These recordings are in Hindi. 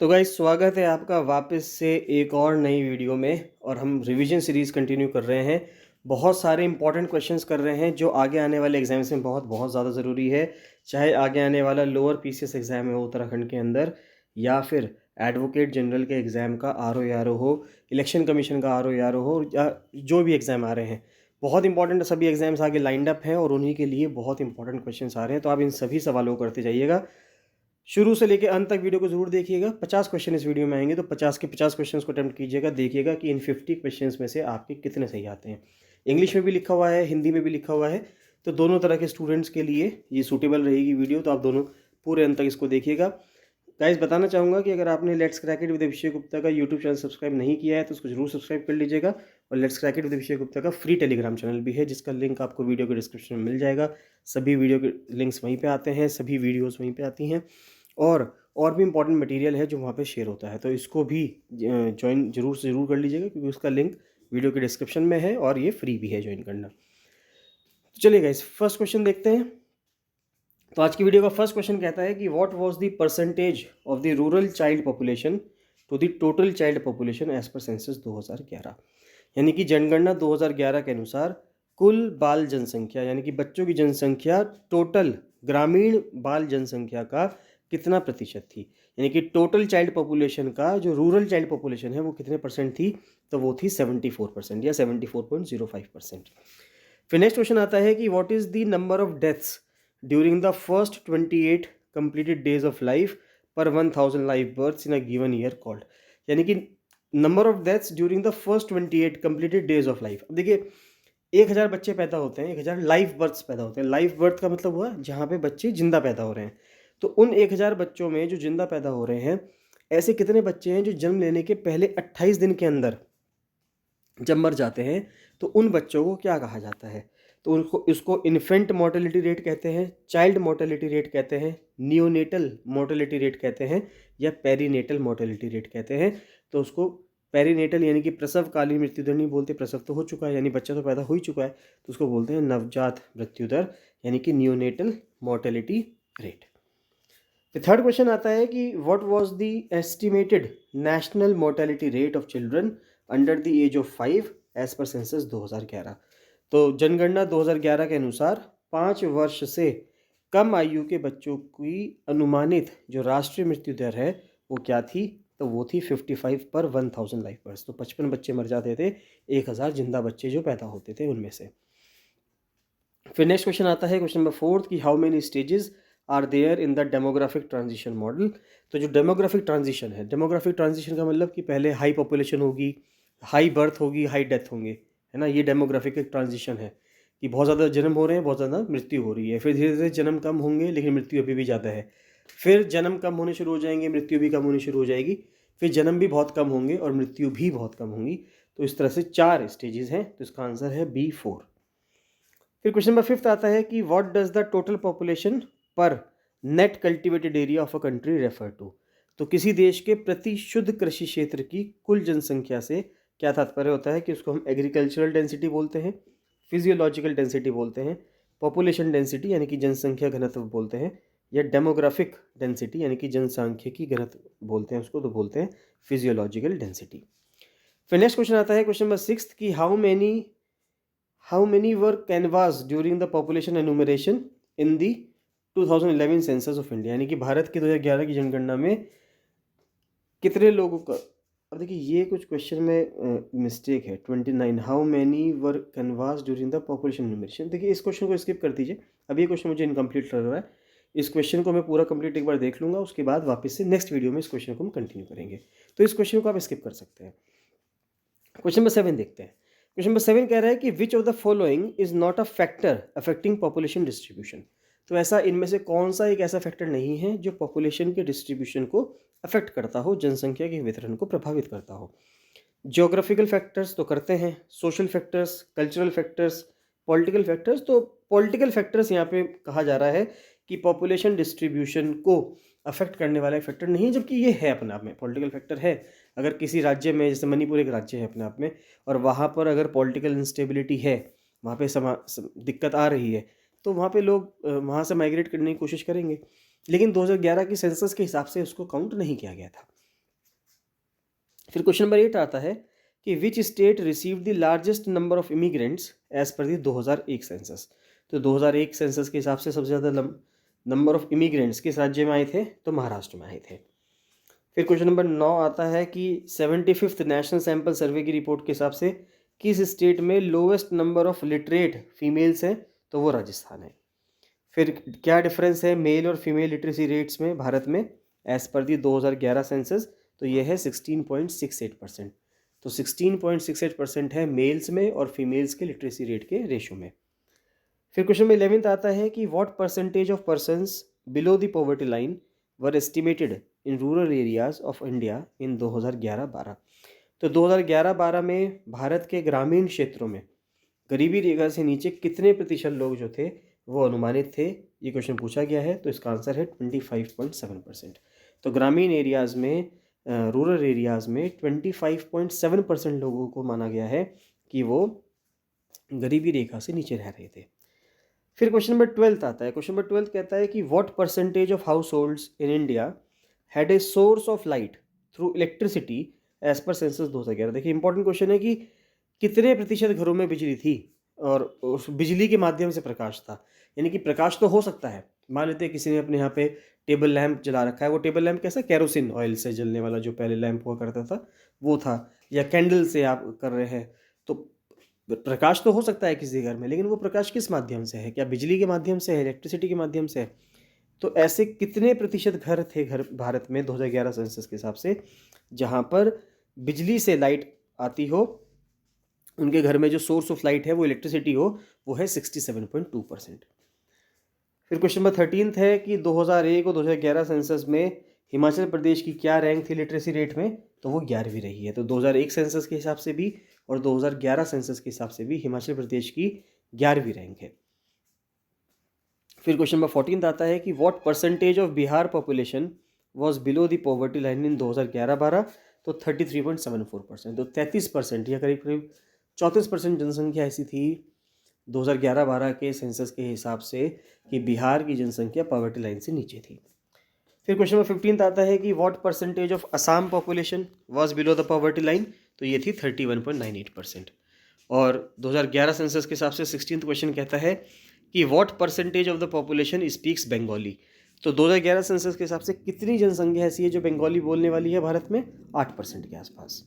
तो गाइस स्वागत है आपका वापस से एक और नई वीडियो में। और हम रिवीजन सीरीज़ कंटिन्यू कर रहे हैं। बहुत सारे इंपॉर्टेंट क्वेश्चंस कर रहे हैं जो आगे आने वाले एग्जाम्स में बहुत बहुत ज़्यादा ज़रूरी है। चाहे आगे आने वाला लोअर पीसीएस एग्ज़ाम है उत्तराखंड के अंदर, या फिर एडवोकेट जनरल के एग्ज़ाम का आर हो, इलेक्शन कमीशन का आर हो, या जो भी एग्ज़ाम आ रहे हैं। बहुत इंपॉर्टेंट सभी एग्जाम्स आगे लाइंड अप हैं और उन्हीं के लिए बहुत इंपॉर्टेंट क्वेश्चंस आ रहे हैं। तो आप इन सभी सवालों को करते जाइएगा, शुरू से लेकर अंत तक वीडियो को जरूर देखिएगा। 50 क्वेश्चन इस वीडियो में आएंगे, तो 50 के 50 क्वेश्चंस को अटेम्प्ट कीजिएगा। देखिएगा कि इन 50 क्वेश्चंस में से आपके कितने सही आते हैं। इंग्लिश में भी लिखा हुआ है, हिंदी में भी लिखा हुआ है, तो दोनों तरह के स्टूडेंट्स के लिए ये सूटेबल रहेगी वीडियो। तो आप दोनों पूरे अंत तक इसको देखिएगा। गाइस बताना चाहूँगा कि अगर आपने let's crack it with Abhishek Gupta का यूट्यूब चैनल सब्सक्राइब नहीं किया है तो उसको जरूर सब्सक्राइब कर लीजिएगा। और let's crack it with Abhishek Gupta का फ्री टेलीग्राम चैनल भी है, जिसका लिंक आपको वीडियो के डिस्क्रिप्शन में मिल जाएगा। सभी वीडियो के लिंक्स वहीं पे आते हैं, सभी वीडियोस वहीं पे आती हैं, और भी इंपॉर्टेंट मटेरियल है जो वहाँ पे शेयर होता है। तो इसको भी ज्वाइन जरूर से ज़रूर कर लीजिएगा, क्योंकि उसका लिंक वीडियो के डिस्क्रिप्शन में है और ये फ्री भी है ज्वाइन करना। तो चलिए गाइस फर्स्ट क्वेश्चन देखते हैं। तो आज की वीडियो का फर्स्ट क्वेश्चन कहता है कि what was the percentage of the rural child population to the total child population as per census 2011। यानी कि जनगणना 2011 के अनुसार कुल बाल जनसंख्या, यानी कि बच्चों की जनसंख्या, टोटल ग्रामीण बाल जनसंख्या का कितना प्रतिशत थी। यानी कि टोटल चाइल्ड पॉपुलेशन का जो रूरल चाइल्ड पॉपुलेशन है वो कितने परसेंट थी, तो वो थी 74% या 74.05%। फिर नेक्स्ट क्वेश्चन आता है कि what is the number of deaths during the first 28 completed days of life per 1000 live births in a given year called. यानी कि number of deaths during the first 28 completed days of life. अब देखिए 1000 बच्चे पैदा होते हैं, 1000 लाइव बर्थ्स पैदा होते हैं। लाइव बर्थ का मतलब हुआ जहाँ पे बच्चे जिंदा पैदा हो रहे हैं। तो उन 1000 बच्चों में जो जिंदा पैदा हो रहे हैं, ऐसे कितने बच्चे हैं जो जन्म लेने के पहले 28 दिन के अंदर जब मर जाते हैं, तो उन बच्चों को क्या कहा जाता है। तो उनको इसको इन्फेंट मोर्टेलिटी रेट कहते हैं, चाइल्ड मोर्टेलिटी रेट कहते हैं, नियोनेटल मोर्टेलिटी रेट कहते हैं, या पेरीनेटल मोर्टेलिटी रेट कहते हैं। तो उसको पेरीनेटल यानी कि प्रसवकालीन मृत्यु दर नहीं बोलते, प्रसव तो हो चुका है यानी बच्चा तो पैदा हो ही चुका है, तो उसको बोलते हैं नवजात मृत्यु दर, यानी कि नियोनेटल मोर्टेलिटी रेट। तो थर्ड क्वेश्चन आता है कि what was the estimated national mortality rate of children under the age of 5 as per census 2011। तो जनगणना 2011 के अनुसार 5 वर्ष से कम आयु के बच्चों की अनुमानित जो राष्ट्रीय मृत्यु दर है वो क्या थी, तो वो थी 55 पर 1000 लाइफ बर्थ। तो 55 बच्चे मर जाते थे 1000 जिंदा बच्चे जो पैदा होते थे उनमें से। फिर नेक्स्ट क्वेश्चन आता है क्वेश्चन नंबर 4 कि how many stages are there in the demographic transition model. तो जो डेमोग्राफिक ट्रांजिशन है, डेमोग्राफिक ट्रांजिशन का मतलब कि पहले हाई पॉपुलेशन होगी, हाई बर्थ होगी, हाई डेथ होंगे, है ना। ये डेमोग्राफिक एक ट्रांजिशन है कि बहुत ज़्यादा जन्म हो रहे हैं, बहुत ज़्यादा मृत्यु हो रही है। फिर धीरे धीरे जन्म कम होंगे लेकिन मृत्यु अभी भी ज़्यादा है। फिर जन्म कम होने शुरू हो जाएंगे, मृत्यु भी कम होनी शुरू हो जाएगी। फिर जन्म भी बहुत कम होंगे और मृत्यु भी बहुत कम होंगी। तो इस तरह से 4 स्टेजेस हैं। तो इसका आंसर है B4। फिर क्वेश्चन नंबर 5 आता है कि what does the total population per net cultivated area of a country refer to. तो किसी देश के प्रति शुद्ध कृषि क्षेत्र की कुल जनसंख्या से क्या तात्पर्य होता है कि उसको हम एग्रीकल्चरल डेंसिटी बोलते हैं, फिजियोलॉजिकल डेंसिटी बोलते हैं, पॉपुलेशन डेंसिटी यानी कि जनसंख्या घनत्व बोलते हैं, या डेमोग्राफिक डेंसिटी यानी कि जनसांख्यिकी घनत्व बोलते हैं उसको, तो बोलते हैं फिजियोलॉजिकल डेंसिटी। फिर नेक्स्ट क्वेश्चन आता है क्वेश्चन नंबर 6 कि how many were canvas during the population enumeration in the 2011 census of India. यानी कि भारत के 2011 की जनगणना में कितने लोगों का। अब देखिए ये कुछ क्वेश्चन में मिस्टेक है। 29 how many were canvas during the population enumeration. देखिए इस क्वेश्चन को स्किप कर दीजिए, अब ये क्वेश्चन मुझे इनकम्प्लीट लग रहा है। इस क्वेश्चन को मैं पूरा कंप्लीट एक बार देख लूँगा, उसके बाद वापस से नेक्स्ट वीडियो में इस क्वेश्चन को हम कंटिन्यू करेंगे। तो इस क्वेश्चन को आप स्किप कर सकते हैं। क्वेश्चन नंबर 7 देखते हैं। क्वेश्चन नंबर 7 कह रहा है कि which of the following is not a factor affecting population distribution. तो ऐसा इनमें से कौन सा एक ऐसा फैक्टर नहीं है जो पॉपुलेशन के डिस्ट्रीब्यूशन को अफेक्ट करता हो, जनसंख्या के वितरण को प्रभावित करता हो। ज्योग्राफिकल फैक्टर्स तो करते हैं, social factors, cultural factors, political factors. तो पॉलिटिकल फैक्टर्स यहाँ पे कहा जा रहा है कि पॉपुलेशन डिस्ट्रीब्यूशन को अफेक्ट करने वाला एक फैक्टर नहीं है, जबकि ये है अपने आप में पॉलिटिकल फैक्टर है। अगर किसी राज्य में, जैसे मणिपुर एक राज्य है अपने आप में, और वहाँ पर अगर पॉलिटिकल इंस्टेबिलिटी है, वहाँ पे दिक्कत आ रही है, तो वहाँ पे लोग वहाँ से माइग्रेट करने की कोशिश करेंगे। लेकिन 2011 की सेंसस के हिसाब से उसको काउंट नहीं किया गया था। फिर क्वेश्चन नंबर 8 आता है कि which state received the largest number of immigrants as per the 2001 census. तो 2001 सेंसस के हिसाब से सबसे ज़्यादा नंबर ऑफ इमिग्रेंट्स किस राज्य में आए थे? तो महाराष्ट्र में आए थे। फिर क्वेश्चन नंबर 9 आता है कि 75th नेशनल सैंपल सर्वे की रिपोर्ट के हिसाब से किस स्टेट में lowest number of literate females हैं? तो वो राजस्थान है। फिर क्या डिफरेंस है मेल और फीमेल लिटरेसी रेट्स में भारत में एज पर दी 2011 सेंसस? तो ये है 16.68%। तो 16.68% है मेल्स में और फीमेल्स के लिटरेसी रेट के रेशो में। फिर क्वेश्चन में 11th आता है कि what percentage of persons below the poverty line were estimated in rural areas of India in 2011-12। तो 2011-12 में भारत के ग्रामीण क्षेत्रों में गरीबी रेखा से नीचे कितने प्रतिशत लोग जो थे वो अनुमानित थे? ये क्वेश्चन पूछा गया है। तो इसका आंसर है 25.7%। तो ग्रामीण एरियाज़ में रूरल एरियाज़ में 25.7% लोगों को माना गया है कि वो गरीबी रेखा से नीचे रह रहे थे। फिर क्वेश्चन नंबर 12 आता है। क्वेश्चन नंबर 12 कहता है कि what percentage of households in India had a source of light through electricity as per census 2011। देखिए इंपॉर्टेंट क्वेश्चन है कि कितने प्रतिशत घरों में बिजली थी और उस बिजली के माध्यम से प्रकाश था। यानी कि प्रकाश तो हो सकता है, मान लेते हैं किसी ने अपने यहाँ पे टेबल लैंप जला रखा है, वो टेबल लैंप कैसा केरोसिन ऑयल से जलने वाला जो पहले लैंप हुआ करता था वो था, या कैंडल से आप कर रहे हैं, तो प्रकाश तो हो सकता है किसी घर में, लेकिन वो प्रकाश किस माध्यम से है? क्या बिजली के माध्यम से है, इलेक्ट्रिसिटी के माध्यम से है? तो ऐसे कितने प्रतिशत घर थे घर भारत में 2011 सेंसस के हिसाब से जहाँ पर बिजली से लाइट आती हो, उनके घर में जो सोर्स ऑफ लाइट है वो इलेक्ट्रिसिटी हो, वो है 67.2%। फिर क्वेश्चन नंबर 13 है कि 2001 और 2011 सेंसस में हिमाचल प्रदेश की क्या रैंक थी लिटरेसी रेट में? तो वो 11वीं रही है। तो 2001 सेंसस के हिसाब से भी और 2011 सेंसस के हिसाब से भी हिमाचल प्रदेश की 11वीं रैंक है। फिर क्वेश्चन नंबर 14 आता है कि what percentage of Bihar population was below the poverty line in 2011-12? तो 33.74%। तो 33% या करीब करीब 34% जनसंख्या ऐसी थी 2011-12 के सेंसस के हिसाब से कि बिहार की जनसंख्या पॉवर्टी लाइन से नीचे थी। फिर क्वेश्चन नंबर 15 आता है कि what percentage of Assam population was below the poverty line? तो ये थी 31.98%। और 2011 सेंसस के हिसाब से 16th क्वेश्चन कहता है कि what percentage of the population speaks Bengali? तो 2011 सेंसस के हिसाब से कितनी जनसंख्या ऐसी है जो बंगाली बोलने वाली है भारत में? 8% के आसपास।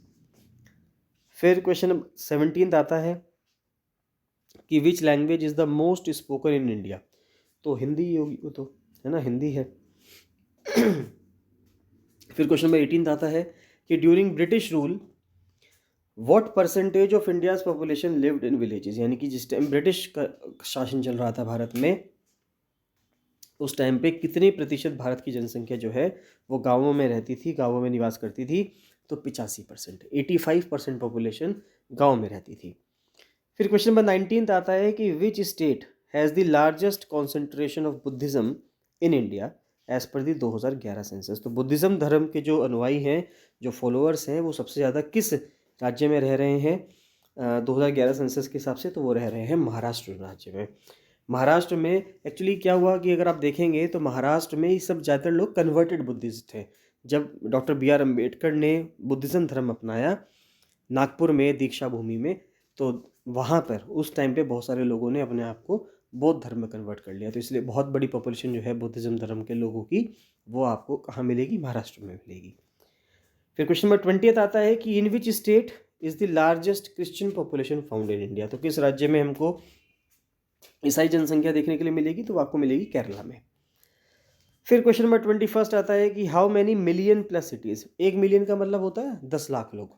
फिर क्वेश्चन 17 आता है कि which language is the most spoken in India? तो हिंदी होगी वो, तो है ना, हिंदी है। फिर क्वेश्चन नंबर 18 आता है कि during British rule what percentage of India's population lived in villages? यानी कि जिस टाइम ब्रिटिश का शासन चल रहा था भारत में, उस टाइम पे कितने प्रतिशत भारत की जनसंख्या जो है वो गाँवों में रहती थी, गाँवों में निवास करती थी? तो 85%, 85% पॉपुलेशन गाँव में रहती थी। फिर क्वेश्चन नंबर 19 आता है कि which state has the largest concentration of Buddhism in India as per the 2011 census? तो बुद्धिज़्म धर्म के जो अनुयायी हैं, जो फॉलोअर्स हैं, वो सबसे ज़्यादा किस राज्य में रह रहे हैं 2011 सेंसस के हिसाब से? तो वो रह रहे हैं महाराष्ट्र राज्य में। महाराष्ट्र में एक्चुअली क्या हुआ कि अगर आप देखेंगे तो महाराष्ट्र में ये सब ज़्यादातर लोग कन्वर्टेड बुद्धिस्ट थे। जब डॉक्टर बी आर अम्बेडकर ने बुद्धिज़्म धर्म अपनाया नागपुर में दीक्षा भूमि में, तो वहाँ पर उस टाइम पे बहुत सारे लोगों ने अपने आप को बौद्ध धर्म में कन्वर्ट कर लिया। तो इसलिए बहुत बड़ी पॉपुलेशन जो है बुद्धिज़्म धर्म के लोगों की, वो आपको कहाँ मिलेगी? महाराष्ट्र में मिलेगी। फिर क्वेश्चन नंबर 20 आता है कि in which state is the largest Christian population found in India? तो किस राज्य में हमको ईसाई जनसंख्या देखने के लिए मिलेगी? तो आपको मिलेगी केरला में। फिर क्वेश्चन नंबर 21 आता है कि how many million plus cities? 1 million का मतलब होता है 10 लाख लोग,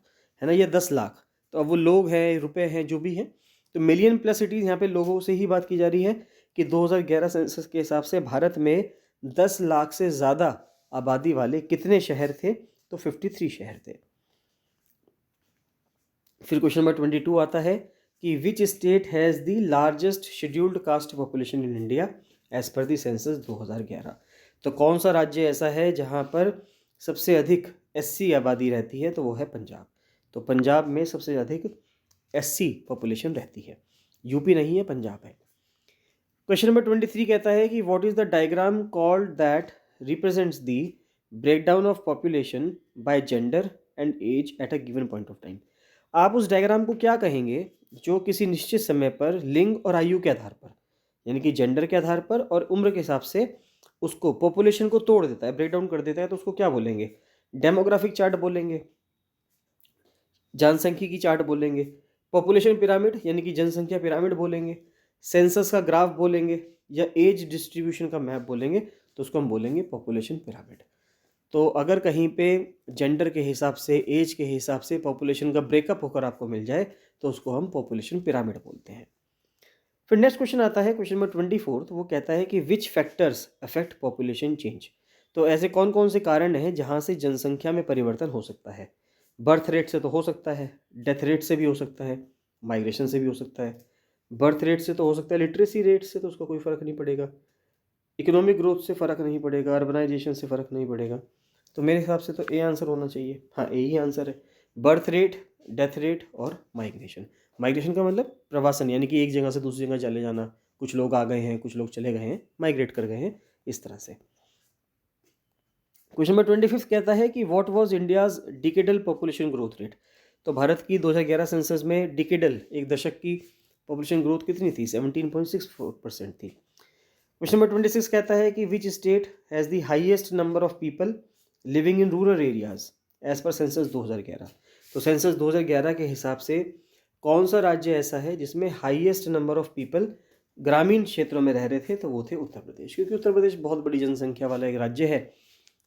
है ना, ये 10 लाख। तो अब वो लोग हैं, रुपए हैं, जो भी हैं, तो मिलियन प्लस सिटीज़, यहाँ पे लोगों से ही बात की जा रही है कि 2011 सेंसस के हिसाब से भारत में 10 लाख से ज़्यादा आबादी वाले कितने शहर थे? तो 53 शहर थे। फिर क्वेश्चन नंबर 22 आता है कि which state has the largest scheduled caste population in India as per the census 2011? तो कौन सा राज्य ऐसा है जहाँ पर सबसे अधिक एससी आबादी रहती है? तो वो है पंजाब। तो पंजाब में सबसे अधिक एससी पॉपुलेशन रहती है, यूपी नहीं है, पंजाब है। क्वेश्चन नंबर 23 कहता है कि what is the diagram called that represents the breakdown of population by gender and age at a given point of time. आप उस डायग्राम को क्या कहेंगे जो किसी निश्चित समय पर लिंग और आयु के आधार पर, यानी कि जेंडर के आधार पर और उम्र के हिसाब से उसको पॉपुलेशन को तोड़ देता है, ब्रेक डाउन कर देता है, तो उसको क्या बोलेंगे? डेमोग्राफिक चार्ट बोलेंगे, जनसांख्यिकी चार्ट बोलेंगे, पॉपुलेशन पिरामिड यानी कि जनसंख्या पिरामिड बोलेंगे, सेंसस का ग्राफ बोलेंगे, या एज डिस्ट्रीब्यूशन का मैप बोलेंगे, तो उसको हम बोलेंगे पॉपुलेशन पिरामिड। तो अगर कहीं पे जेंडर के हिसाब से, एज के हिसाब से पॉपुलेशन का ब्रेकअप होकर आपको मिल जाए तो उसको हम पॉपुलेशन पिरामिड बोलते हैं। फिर नेक्स्ट क्वेश्चन आता है, क्वेश्चन नंबर 24। तो वो कहता है कि विच फैक्टर्स अफेक्ट पॉपुलेशन चेंज। तो ऐसे कौन कौन से कारण हैं जहाँ से जनसंख्या में परिवर्तन हो सकता है? बर्थ रेट से तो हो सकता है, डेथ रेट से भी हो सकता है, माइग्रेशन से भी हो सकता है। बर्थ रेट से तो हो सकता है, लिटरेसी रेट से तो उसका कोई फ़र्क नहीं पड़ेगा, इकोनॉमिक ग्रोथ से फ़र्क नहीं पड़ेगा, अर्बनाइजेशन से फ़र्क नहीं पड़ेगा। तो मेरे हिसाब से तो ए आंसर होना चाहिए। हाँ, ए ही आंसर है। बर्थ रेट, डेथ रेट और माइग्रेशन। माइग्रेशन का मतलब प्रवासन, यानी कि एक जगह से दूसरी जगह चले जाना। कुछ लोग आ गए हैं, कुछ लोग चले गए हैं, माइग्रेट कर गए हैं, इस तरह से। क्वेश्चन नंबर 25 कहता है कि what was India's decadal population growth rate. तो भारत की 2011 सेंसस में डिकेडल, एक दशक की पॉपुलेशन ग्रोथ कितनी थी? 17.64% थी। क्वेश्चन नंबर 26 कहता है कि which state has the highest number of people living in rural areas as per census 2011। तो सेंसस 2011 के हिसाब से कौन सा राज्य ऐसा है जिसमें हाईएस्ट नंबर ऑफ पीपल ग्रामीण क्षेत्रों में रह रहे थे? तो वो थे उत्तर प्रदेश, क्योंकि उत्तर प्रदेश बहुत बड़ी जनसंख्या वाला एक राज्य है।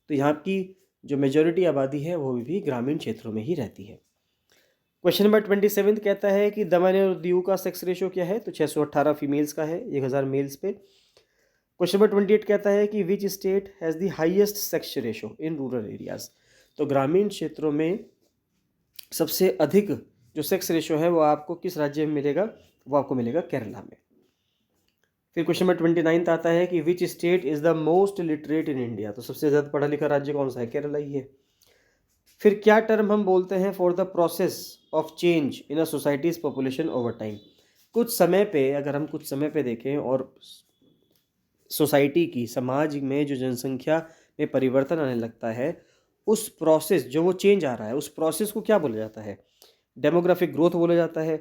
तो यहाँ की जो मेजॉरिटी आबादी है वो भी ग्रामीण क्षेत्रों में ही रहती है। क्वेश्चन नंबर 27 कहता है कि दमन और दीव का सेक्स रेशो क्या है? तो 618 फीमेल्स का है 1000 मेल्स पे। क्वेश्चन नंबर 28 कहता है कि which state has the highest sex ratio in rural areas. तो ग्रामीण क्षेत्रों में सबसे अधिक जो सेक्स रेशो है वो आपको किस राज्य में मिलेगा? वो आपको मिलेगा केरला में। फिर क्वेश्चन नंबर 29 आता है कि which state is the most literate in India. तो सबसे ज़्यादा पढ़ा लिखा राज्य कौन सा है? केरला ही है। फिर क्या टर्म हम बोलते हैं for the process of change in a societies population over time. कुछ समय पे, अगर हम कुछ समय पे देखें और सोसाइटी की, समाज में जो जनसंख्या में परिवर्तन आने लगता है, उस प्रोसेस, जो वो चेंज आ रहा है, उस प्रोसेस को क्या बोला जाता है? डेमोग्राफिक ग्रोथ बोला जाता है,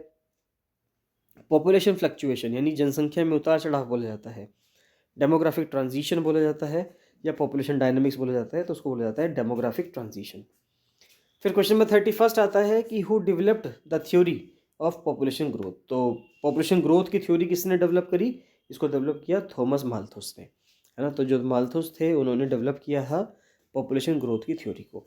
पॉपुलेशन फ्लक्चुएशन यानी जनसंख्या में उतार चढ़ाव बोला जाता है, डेमोग्राफिक ट्रांजिशन बोला जाता है, या पॉपुलेशन डायनामिक्स बोला जाता है, तो उसको बोला जाता है डेमोग्राफिक ट्रांजिशन। फिर क्वेश्चन नंबर 31 आता है कि who developed the theory of population growth. तो पॉपुलेशन ग्रोथ की थ्योरी किसने डेवलप करी? इसको डेवलप किया थॉमस माल्थस ने, है ना। तो जो माल्थस थे उन्होंने डेवलप किया था पॉपुलेशन ग्रोथ की थ्योरी को।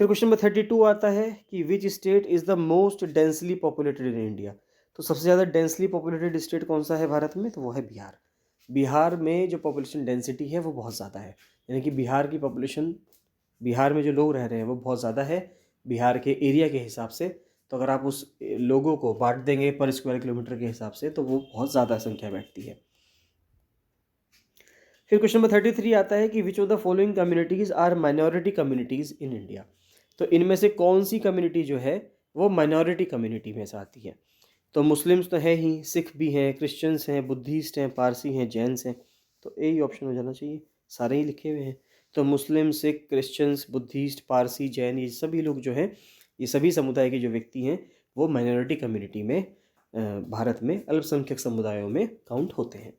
फिर क्वेश्चन नंबर 32 आता है कि which state is the most densely populated in India. तो सबसे ज़्यादा डेंसली पॉपुलेटेड स्टेट कौन सा है भारत में? तो वो है बिहार। बिहार में जो पॉपुलेशन डेंसिटी है वो बहुत ज़्यादा है, यानी कि बिहार की पॉपुलेशन, बिहार में जो लोग रह रहे हैं वो बहुत ज़्यादा है बिहार के एरिया के हिसाब से। तो अगर आप उस लोगों को बांट देंगे पर स्क्वायर किलोमीटर के हिसाब से तो वो बहुत ज़्यादा संख्या बैठती है। फिर क्वेश्चन नंबर 33 आता है कि which of the following communities are minority communities in India. तो इनमें से कौन सी कम्युनिटी जो है वो माइनॉरिटी कम्युनिटी में से आती है? तो मुस्लिम्स तो है ही, सिख भी हैं, क्रिश्चियंस हैं, बुद्धिस्ट हैं, पारसी हैं, जैन्स हैं। तो ए ही ऑप्शन हो जाना चाहिए, सारे ही लिखे हुए हैं। तो मुस्लिम, सिख, क्रिश्चियंस, बुद्धिस्ट, पारसी, जैन, ये सभी लोग जो हैं, ये सभी समुदाय के जो व्यक्ति हैं वो माइनॉरिटी कम्युनिटी में, भारत में अल्पसंख्यक समुदायों में काउंट होते हैं।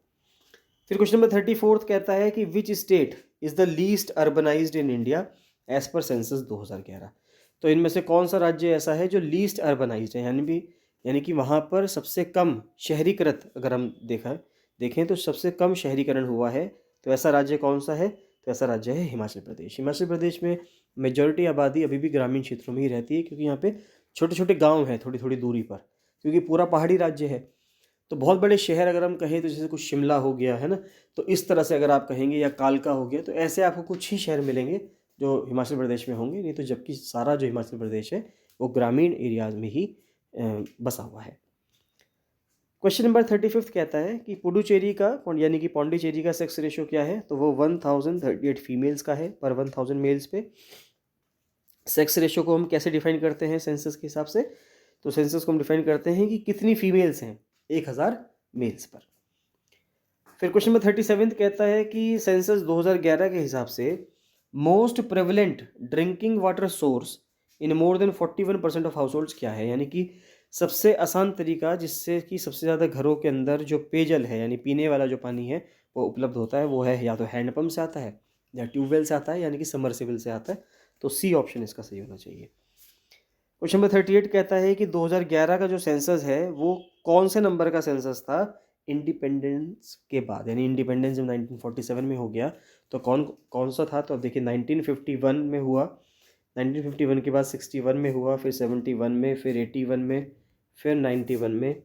फिर क्वेश्चन नंबर 34 कहता है कि which state is the least urbanized in India as per census 2011। तो इनमें से कौन सा राज्य ऐसा है जो लीस्ट अर्बनाइज्ड है, यानी कि वहाँ पर सबसे कम शहरीकृत, अगर हम देखें तो सबसे कम शहरीकरण हुआ है। तो ऐसा राज्य कौन सा है? तो ऐसा राज्य है हिमाचल प्रदेश। हिमाचल प्रदेश में मेजॉरिटी आबादी अभी भी ग्रामीण क्षेत्रों में ही रहती है, क्योंकि यहाँ पे छोटे छोटे गाँव हैं थोड़ी थोड़ी दूरी पर, क्योंकि पूरा पहाड़ी राज्य है। तो बहुत बड़े शहर अगर हम कहें तो जैसे कुछ शिमला हो गया, है ना, तो इस तरह से अगर आप कहेंगे, या कालका हो गया, तो ऐसे आपको कुछ ही शहर मिलेंगे जो हिमाचल प्रदेश में होंगे, नहीं तो जबकि सारा जो हिमाचल प्रदेश है वो ग्रामीण एरियाज में ही बसा हुआ है। क्वेश्चन नंबर 35 कहता है कि पुडुचेरी का, यानी कि पौंडीचेरी का सेक्स रेशो क्या है? तो वो 1038 फीमेल्स का है पर 1000 मेल्स पे। सेक्स रेशो को हम कैसे डिफाइन करते हैं सेंसस के हिसाब से? तो सेंसस को हम डिफाइन करते हैं कि कितनी फीमेल्स हैं 1000 मेल्स पर। फिर क्वेश्चन नंबर 37 कहता है कि सेंसस 2011 के हिसाब से most prevalent drinking water source in more than 41% of house holds क्या है, यानी कि सबसे आसान तरीका जिससे कि सबसे ज़्यादा घरों के अंदर जो पेयजल है यानी पीने वाला जो पानी है वो उपलब्ध होता है, वो है या तो हैंडपम्प से आता है या ट्यूबवेल से आता है यानी कि समरसेबल से आता है। तो सी ऑप्शन इसका सही होना चाहिए। क्वेश्चन नंबर 38 कहता है कि 2011 का जो सेंसस है वो कौन से नंबर का सेंसस था इंडिपेंडेंस के बाद, यानी इंडिपेंडेंस जब 1947 में हो गया तो कौन कौन सा था। तो अब देखिए 1951 में हुआ, 1951 के बाद 61 में हुआ, फिर 71 में, फिर 81 में, फिर 91 में,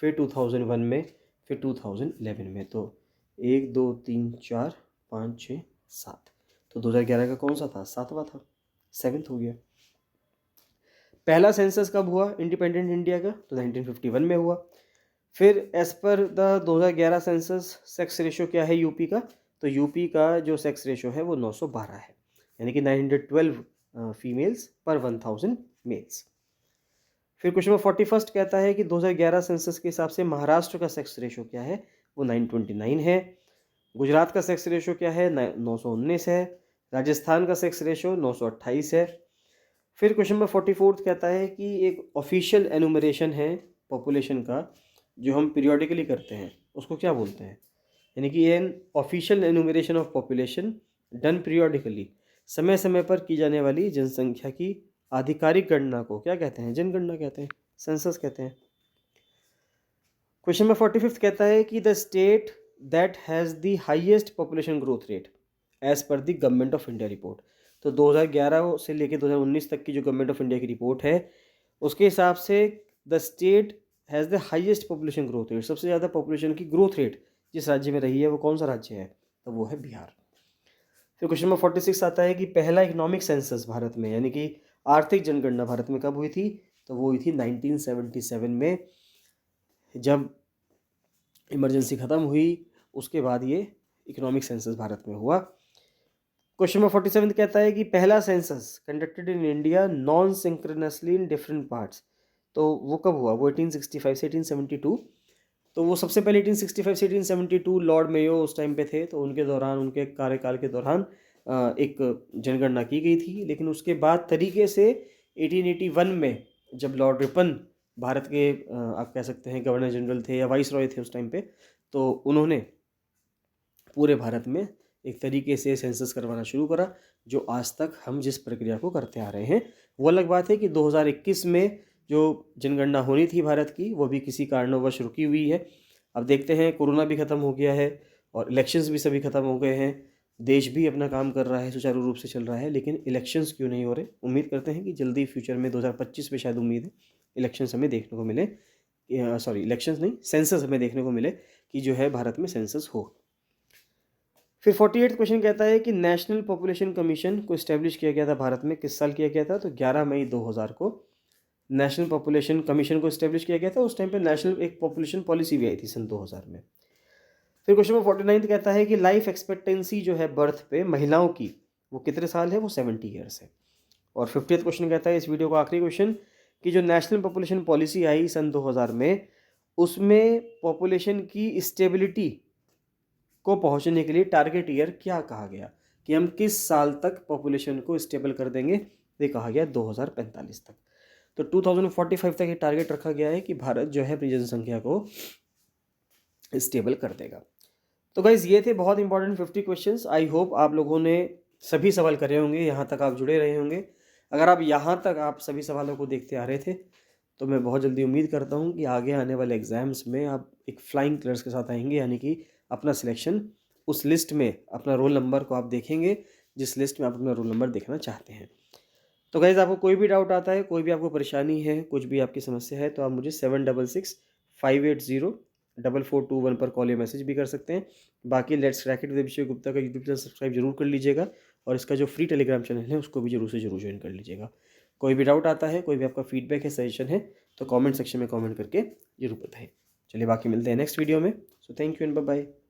फिर 2001 में, फिर 2011 में। तो 1 2 3 4 5 6 7, तो 2011 का कौन सा था, 7वां था, 7th हो गया। पहला सेंसस कब हुआ इंडिपेंडेंट इंडिया का, तो 1951 में हुआ। फिर as per the 2011 census sex ratio क्या है यूपी का, तो यूपी का जो सेक्स रेशो है वो 912 है, यानी कि 912 फीमेल्स पर 1000 मेल्स। फिर क्वेश्चन नंबर 41 कहता है कि 2011 सेंसस के हिसाब से महाराष्ट्र का सेक्स रेशो क्या है, वो 929 है। गुजरात का सेक्स रेशो क्या है, 919 है। राजस्थान का सेक्स रेशो 928 है। फिर क्वेश्चन नंबर 44 कहता है कि एक ऑफिशियल एनुमरेशन है पॉपुलेशन का जो हम पीरियोडिकली करते हैं, उसको क्या बोलते हैं, यानी कि an official enumeration of population done periodically, समय समय पर की जाने वाली जनसंख्या की आधिकारिक गणना को क्या कहते हैं, जनगणना कहते हैं, सेंसस कहते हैं। क्वेश्चन नंबर 45 कहता है कि the state that has the highest population growth rate as per the government of India report. तो 2011 से लेकर 2019 तक की जो गवर्नमेंट ऑफ इंडिया की रिपोर्ट है उसके हिसाब से the state has the highest population growth rate, सबसे ज़्यादा पॉपुलेशन की ग्रोथ रेट जिस राज्य में रही है वो कौन सा राज्य है, तो वो है बिहार। फिर क्वेश्चन नंबर 46 आता है कि पहला इकोनॉमिक सेंसस भारत में यानी कि आर्थिक जनगणना भारत में कब हुई थी, तो वो हुई थी 1977 में, जब इमरजेंसी ख़त्म हुई उसके बाद ये इकोनॉमिक सेंसस भारत में हुआ। क्वेश्चन नंबर 47 कहता है कि पहला census conducted in India non synchronously in different parts, तो वो कब हुआ, वो 1865 से 1872। तो वो सबसे पहले 1865 से 1872 लॉर्ड मेयो उस टाइम पे थे, तो उनके दौरान उनके कार्यकाल के दौरान एक जनगणना की गई थी। लेकिन उसके बाद तरीके से 1881 में जब लॉर्ड रिपन भारत के आप कह सकते हैं गवर्नर जनरल थे या वाइस रॉय थे उस टाइम पे, तो उन्होंने पूरे भारत में एक तरीके से सेंसस करवाना शुरू करा, जो आज तक हम जिस प्रक्रिया को करते आ रहे हैं। वो अलग बात है कि 2021 में जो जनगणना होनी थी भारत की वो भी किसी कारणवश रुकी हुई है। अब देखते हैं, कोरोना भी ख़त्म हो गया है और इलेक्शंस भी सभी ख़त्म हो गए हैं, देश भी अपना काम कर रहा है, सुचारू रूप से चल रहा है, लेकिन इलेक्शंस क्यों नहीं हो रहे। उम्मीद करते हैं कि जल्दी फ्यूचर में 2025 में शायद उम्मीद है इलेक्शंस हमें देखने को मिले, सॉरी इलेक्शंस नहीं, सेंसस हमें देखने को मिले कि जो है भारत में सेंसस हो। फिर 48 क्वेश्चन कहता है कि नेशनल पॉपुलेशन कमीशन को इस्टेब्लिश किया गया था भारत में, किस साल किया गया था, तो 11 मई 2000 को नेशनल पॉपुलेशन कमीशन को इस्टेब्लिश किया गया था। उस टाइम पे नेशनल एक पॉपुलेशन पॉलिसी भी आई थी सन 2000 में। फिर क्वेश्चन नंबर 49 कहता है कि लाइफ एक्सपेक्टेंसी जो है बर्थ पे महिलाओं की वो कितने साल है, वो 70 ईयर्स है। और 50th क्वेश्चन कहता है इस वीडियो का आखिरी क्वेश्चन कि जो नेशनल पॉपुलेशन पॉलिसी आई सन 2000 में, उसमें पॉपुलेशन की स्टेबिलिटी को पहुंचने के लिए टारगेट ईयर क्या कहा गया, कि हम किस साल तक पॉपुलेशन को स्टेबल कर देंगे, ये कहा गया 2045 तक। तो 2045 तक ये टारगेट रखा गया है कि भारत जो है अपनी जनसंख्या को स्टेबल कर देगा। तो गाइज़ ये थे बहुत इंपॉर्टेंट 50 क्वेश्चंस। आई होप आप लोगों ने सभी सवाल करे होंगे, यहाँ तक आप जुड़े रहे होंगे। अगर आप यहाँ तक आप सभी सवालों को देखते आ रहे थे तो मैं बहुत जल्दी उम्मीद करता हूँ कि आगे आने वाले एग्ज़ाम्स में आप एक फ्लाइंग कलर्स के साथ आएंगे, यानी कि अपना सिलेक्शन उस लिस्ट में अपना रोल नंबर को आप देखेंगे जिस लिस्ट में आप अपना रोल नंबर देखना चाहते हैं। तो गाइज़ आपको कोई भी डाउट आता है, कोई भी आपको परेशानी है, कुछ भी आपकी समस्या है, तो आप मुझे 7665804421 पर कॉल या मैसेज भी कर सकते हैं। बाकी let's crack it with Abhishek Gupta का यूट्यूब चैनल सब्सक्राइब जरूर कर लीजिएगा और इसका जो फ्री टेलीग्राम चैनल है उसको भी जरूर से जरूर ज्वाइन कर लीजिएगा। कोई भी डाउट आता है, कोई भी आपका फीडबैक है, सजेशन है, तो कमेंट सेक्शन में कमेंट करके जरूर बताएं। चलिए बाकी मिलते हैं नेक्स्ट वीडियो में। So thank you and bye bye.